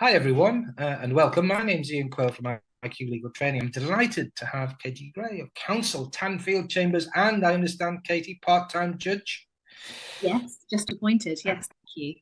Hi, everyone, and welcome. My name's Quayle from IQ Legal Training. I'm delighted to have Katie Gray of Counsel, Tanfield Chambers, and I understand, Katie, part-time judge. Yes, just appointed. Yes, thank you.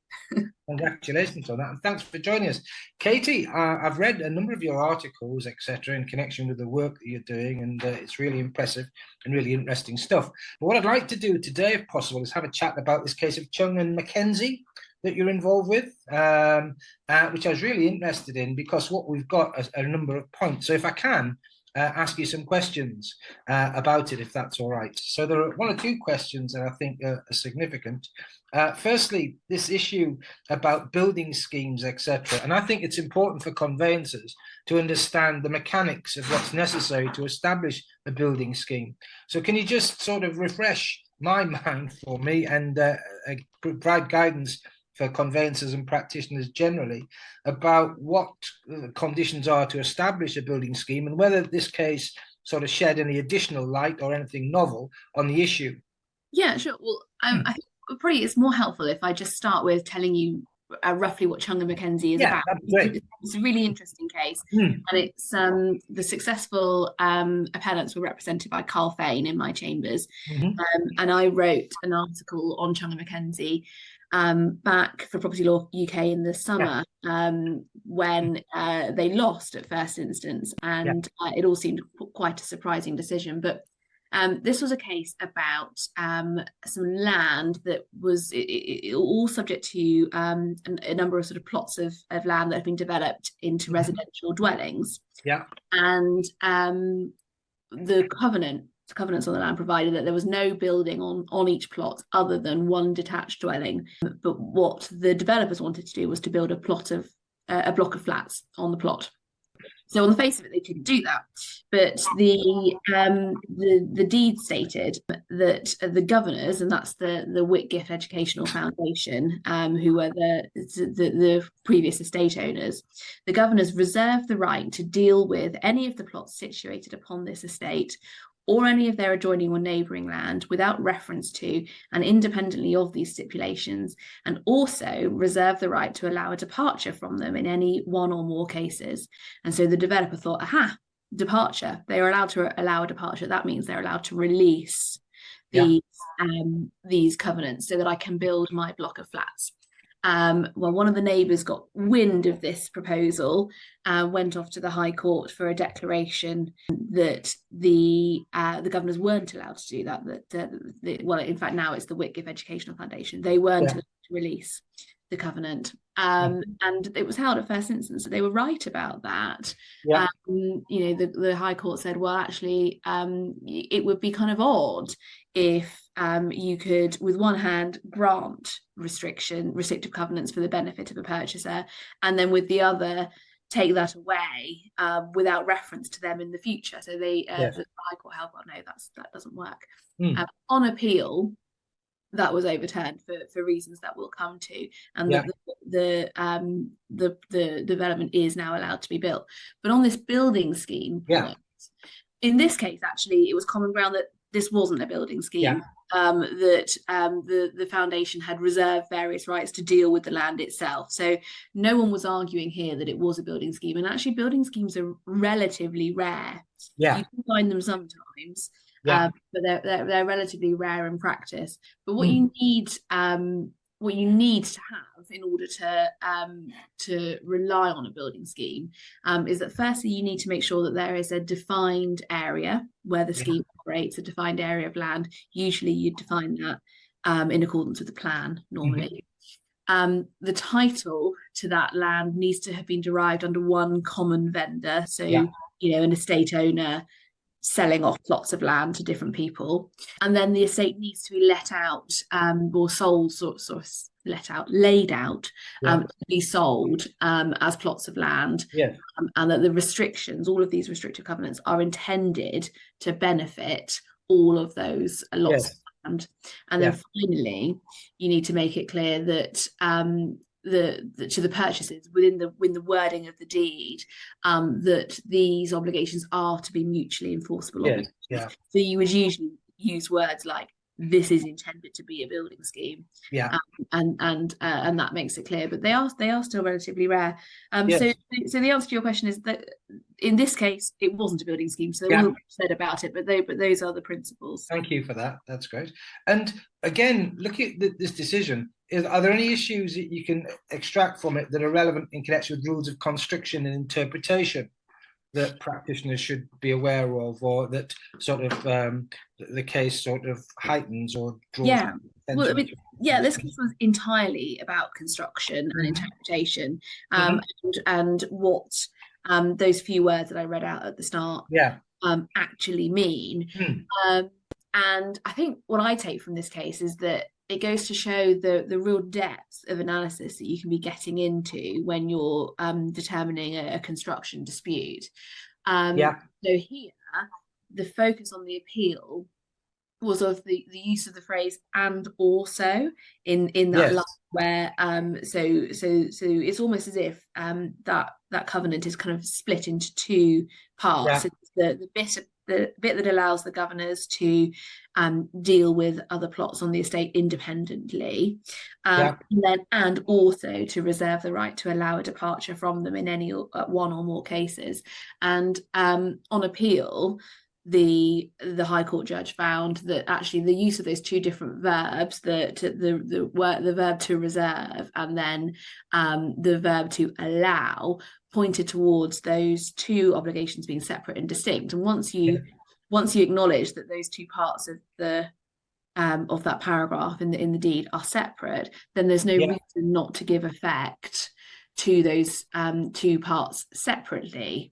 Congratulations on that, and thanks for joining us. Katie, I've read a number of your articles, etc., in connection with the work that you're doing, and it's really impressive and really interesting stuff. But what I'd like to do today, if possible, is have a chat about this case of Cheung and Mackenzie that you're involved with, which I was really interested in because what we've got is a number of points. So if I can ask you some questions about it, if that's all right. So there are one or two questions that I think are significant. Firstly, this issue about building schemes, etc. And I think it's important for conveyancers to understand the mechanics of what's necessary to establish a building scheme. So can you just sort of refresh my mind for me and provide guidance for conveyancers and practitioners generally about what the conditions are to establish a building scheme and whether this case sort of shed any additional light or anything novel on the issue? Yeah, sure. Well, I think probably it's more helpful if I just start with telling you roughly what Cheung and Mackenzie is about. That'd be great. It's a really interesting case, and it's the successful appellants were represented by Quayle in my chambers, and I wrote an article on Cheung and Mackenzie back for Property Law UK in the summer when they lost at first instance, and it all seemed quite a surprising decision. But this was a case about some land that was all subject to a number of sort of plots of land that have been developed into residential dwellings. And the covenants on the land provided that there was no building on each plot other than one detached dwelling. But what the developers wanted to do was to build a block of flats on the plot. So on the face of it, they couldn't do that. But the deed stated that the governors, and that's the Whitgift Educational Foundation, who were the previous estate owners, the governors reserved the right to deal with any of the plots situated upon this estate or any of their adjoining or neighbouring land without reference to and independently of these stipulations, and also reserve the right to allow a departure from them in any one or more cases. And so the developer thought, aha, departure. They are allowed to allow a departure. That means they're allowed to release these covenants so that I can build my block of flats. Well, one of the neighbours got wind of this proposal, went off to the High Court for a declaration that the governors weren't allowed to do that. Well, in fact, now it's the Whitgift Educational Foundation. They weren't allowed to release the covenant, and it was held at first instance that they were right about that. The High Court said, well, actually, it would be kind of odd if you could, with one hand, grant restrictive covenants for the benefit of a purchaser, and then with the other, take that away without reference to them in the future. So the High Court held, well, no, that doesn't work. On appeal, that was overturned for reasons that we'll come to, and the development is now allowed to be built. But on this building scheme, in this case, actually, it was common ground that this wasn't a building scheme, that the foundation had reserved various rights to deal with the land itself. So no one was arguing here that it was a building scheme. And actually, building schemes are relatively rare. You can find them sometimes, but they're relatively rare in practice. But what you need to have in order to rely on a building scheme is that firstly you need to make sure that there is a defined area where the scheme operates, a defined area of land. Usually you'd define that in accordance with the plan normally. The title to that land needs to have been derived under one common vendor. So, an estate owner selling off plots of land to different people, and then the estate needs to be let out or sold, laid out to be sold as plots of land, and that the restrictions, all of these restrictive covenants, are intended to benefit all of those lots of land. And then finally, you need to make it clear that to the purchasers within the wording of the deed that these obligations are to be mutually enforceable. So you would usually use words like, this is intended to be a building scheme. and that makes it clear. But they are still relatively rare. So the answer to your question is that in this case it wasn't a building scheme, so there wasn't much said about it. But those are the principles. Thank you for that. That's great. And again, looking at this decision, are there any issues that you can extract from it that are relevant in connection with rules of construction and interpretation that practitioners should be aware of, or that sort of the case sort of heightens or draws? Yeah. Well, I mean, this case was entirely about construction and interpretation, and what those few words that I read out at the start actually mean. And I think what I take from this case is that it goes to show the real depth of analysis that you can be getting into when you're determining a construction dispute. So here, the focus on the appeal was of the use of the phrase "and also" in that line where so it's almost as if that covenant is kind of split into two parts. It's the bit that allows the governors to deal with other plots on the estate independently, and also to reserve the right to allow a departure from them in any one or more cases. And on appeal, the High Court judge found that actually the use of those two different verbs, the verb to reserve and then the verb to allow, pointed towards those two obligations being separate and distinct. And once you acknowledge that those two parts of that paragraph in the deed are separate, then there's no reason not to give effect to those two parts separately.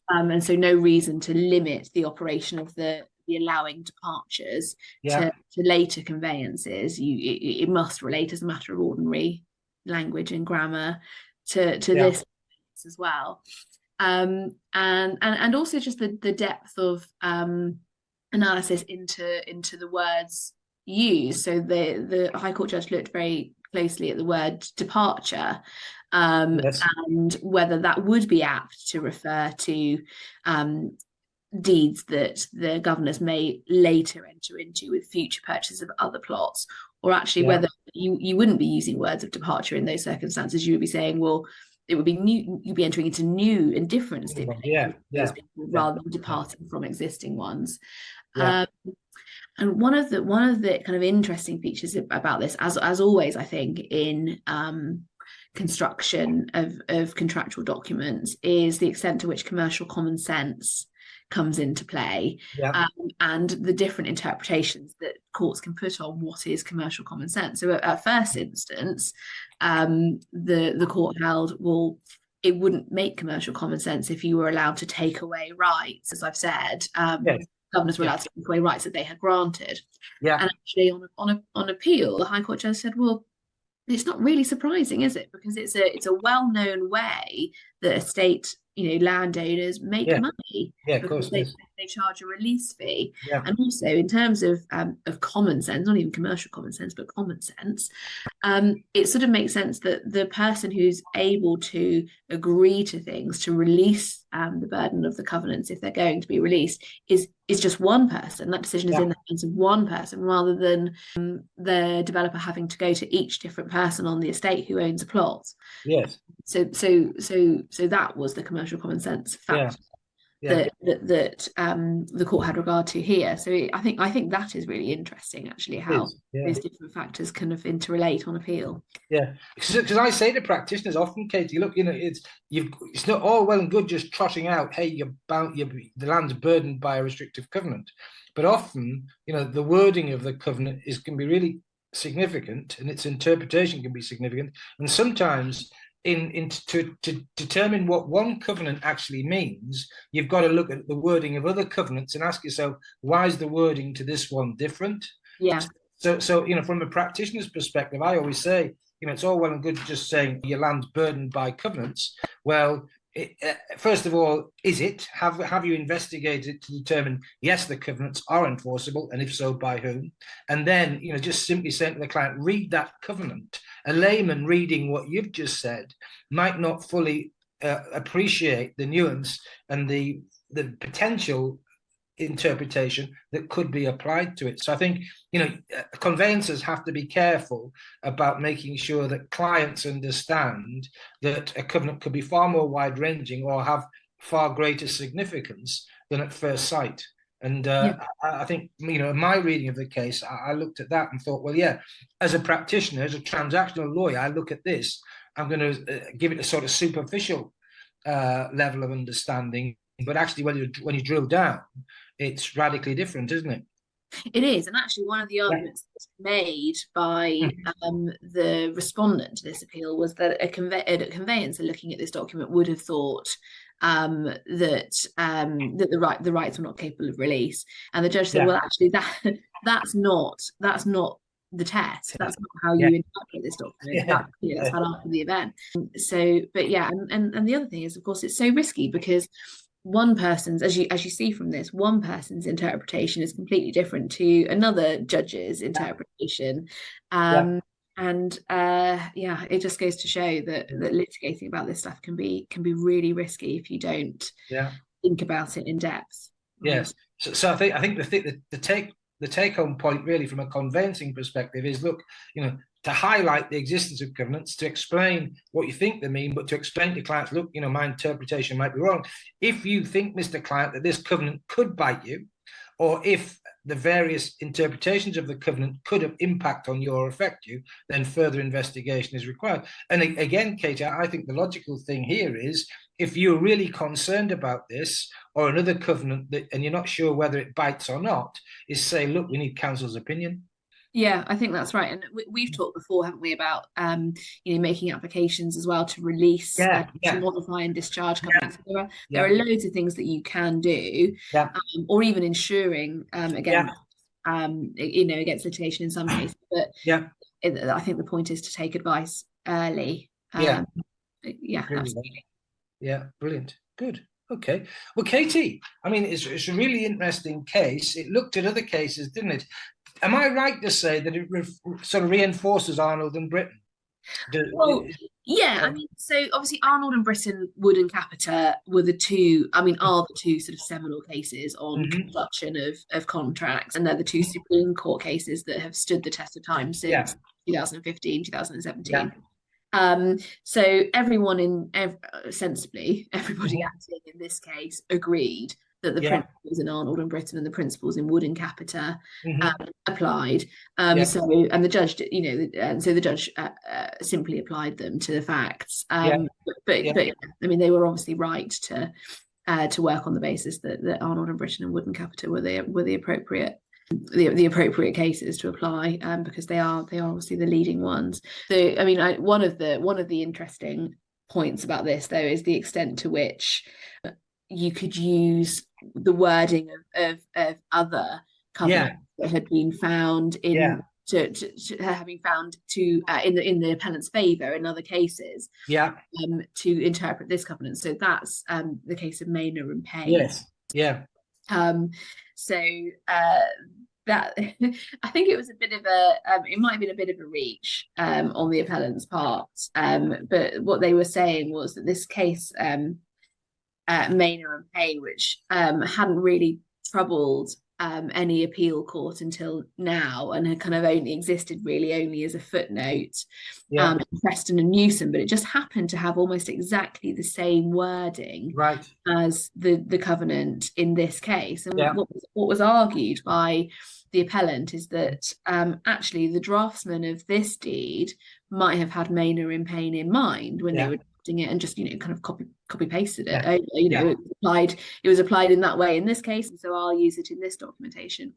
And so no reason to limit the operation of the allowing departures to later conveyances. It must relate as a matter of ordinary language and grammar to this as well. And also just the depth of analysis into the words used. So the High Court judge looked very closely at the word departure, and whether that would be apt to refer to deeds that the governors may later enter into with future purchase of other plots, or actually whether you wouldn't be using words of departure in those circumstances. You would be saying, well, it would be new, you'd be entering into new and different stipulations rather than departing from existing ones. And one of the kind of interesting features about this, as always, I think, in construction of contractual documents, is the extent to which commercial common sense comes into play, and the different interpretations that courts can put on what is commercial common sense. So at first instance, the court held, well, it wouldn't make commercial common sense if you were allowed to take away rights, as I've said. Governors were allowed to take away rights that they had granted. And actually on appeal, the High Court judge said, well, it's not really surprising, is it? Because it's a well-known way that estate, landowners make money. Of course. They charge a release fee. And also in terms of common sense, not even commercial common sense, but common sense, it sort of makes sense that the person who's able to agree to things, to release the burden of the covenants if they're going to be released, is just one person. That decision is in the hands of one person, rather than the developer having to go to each different person on the estate who owns a plot. So that was the commercial common sense factor that the court had regard to here. So I think that is really interesting, actually, how those different factors kind of interrelate on appeal. Because I say to practitioners often, Katie, look, it's not all well and good just trotting out, hey, the land's burdened by a restrictive covenant, but often, the wording of the covenant can be really significant, and its interpretation can be significant, and sometimes to determine what one covenant actually means, you've got to look at the wording of other covenants and ask yourself, why is the wording to this one different? So from a practitioner's perspective, I always say, it's all well and good just saying your land's burdened by covenants. Well, first of all, is it? Have you investigated to determine, yes, the covenants are enforceable, and if so, by whom? And then, just simply saying to the client, read that covenant. A layman reading what you've just said might not fully appreciate the nuance and the potential interpretation that could be applied to it. So I think, conveyancers have to be careful about making sure that clients understand that a covenant could be far more wide-ranging or have far greater significance than at first sight. And I think, in my reading of the case, I looked at that and thought, well, yeah, as a practitioner, as a transactional lawyer, I look at this, I'm going to give it a sort of superficial level of understanding. But actually, when you drill down, it's radically different, isn't it? It is, and actually one of the arguments made by the respondent to this appeal was that a conveyancer looking at this document would have thought that the rights were not capable of release, and the judge said, well, actually that's not the test. That's not how you interpret this document. That's had after the event. So, but and the other thing is, of course, it's so risky because one person's, as you see from this, one person's interpretation is completely different to another judge's interpretation. And it just goes to show that litigating about this stuff can be really risky if you don't think about it in depth. Yes. So I think the take home point really from a conveyancing perspective is, look, to highlight the existence of covenants, to explain what you think they mean, but to explain to clients, look, my interpretation might be wrong. If you think, Mr. Client, that this covenant could bite you, or if the various interpretations of the covenant could have impact on you or affect you, then further investigation is required. And again, Katie, I think the logical thing here is, if you're really concerned about this or another covenant and you're not sure whether it bites or not, is say, look, we need counsel's opinion. Yeah, I think that's right. And we've talked before, haven't we, about making applications as well to release, to modify and discharge covenants. There are loads of things that you can do, or even insuring against litigation in some cases. But I think the point is to take advice early. Absolutely. Yeah, brilliant. Good. Okay. Well, Katie, I mean, it's a really interesting case. It looked at other cases, didn't it? Am I right to say that it sort of reinforces Arnold and Britton? I mean, so obviously Arnold and Britton, Wood and Capita are the two sort of seminal cases on construction of contracts, and they're the two Supreme Court cases that have stood the test of time since 2015, 2017. So everyone sensibly, everybody acting in this case agreed that the principles in Arnold and Britton and the principles in Wood and Capita applied. So the judge, so the judge simply applied them to the facts. But I mean, they were obviously right to work on the basis that Arnold and Britton and Wood and Capita were the appropriate. The appropriate cases to apply, because they are obviously the leading ones. So I mean, one of the interesting points about this, though, is the extent to which you could use the wording of other covenants that had been found in having found in the appellant's favour in other cases, to interpret this covenant. So that's the case of Maynor and Payne. That I think it was a bit of it might have been a bit of a reach on the appellant's part, but what they were saying was that this case, Maynor and Payne, which hadn't really troubled any appeal court until now, and had kind of only existed only as a footnote in Preston and Newsom, but it just happened to have almost exactly the same wording as the covenant in this case. And what was argued by the appellant is that actually the draftsman of this deed might have had Maynor and Payne in mind when they were drafting it, and just kind of copy pasted it over. It was applied in that way in this case, and so I'll use it in this documentation.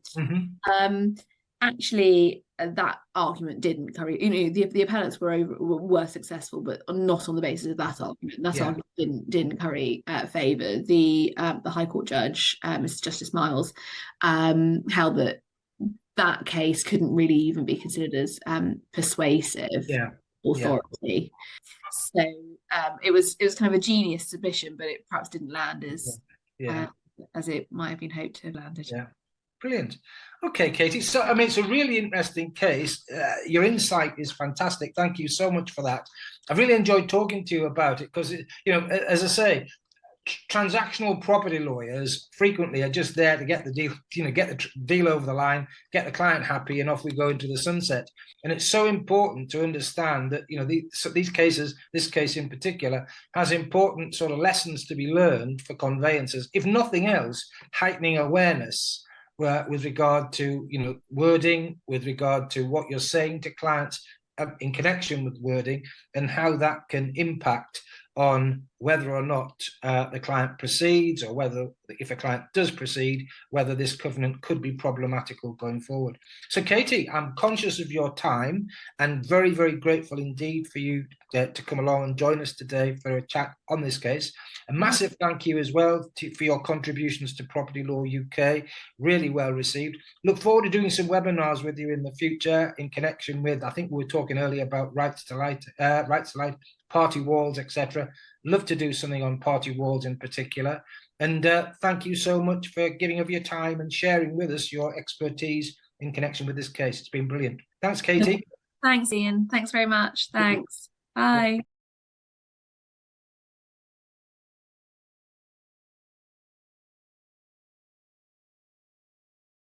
Actually, that argument didn't carry. The appellants were successul, but not on the basis of that argument. That argument didn't carry favour. The High Court judge, Mr. Justice Miles, held that case couldn't really even be considered as persuasive authority. So it was kind of a genius submission, but it perhaps didn't land as it might have been hoped to have landed. Brilliant. Okay, Katie. So, I mean, it's a really interesting case. Your insight is fantastic. Thank you so much for that. I've really enjoyed talking to you about it because, as I say, transactional property lawyers frequently are just there to get the deal, get the deal over the line, get the client happy, and off we go into the sunset. And it's so important to understand that, these cases, this case in particular, has important sort of lessons to be learned for conveyancers, if nothing else, heightening awareness with regard to, wording, with regard to what you're saying to clients in connection with wording, and how that can impact on whether or not the client proceeds, or whether, if a client does proceed, whether this covenant could be problematical going forward. So, Katie, I'm conscious of your time and very, very grateful indeed for you to come along and join us today for a chat on this case. A massive thank you as well for your contributions to Property Law UK, really well received. Look forward to doing some webinars with you in the future in connection with, I think we were talking earlier about rights to light, party walls, etc. Love to do something on party walls in particular. And thank you so much for giving of your time and sharing with us your expertise in connection with this case. It's been brilliant. Thanks, Katie. Thanks, Ian. Thanks very much. Thanks. Bye.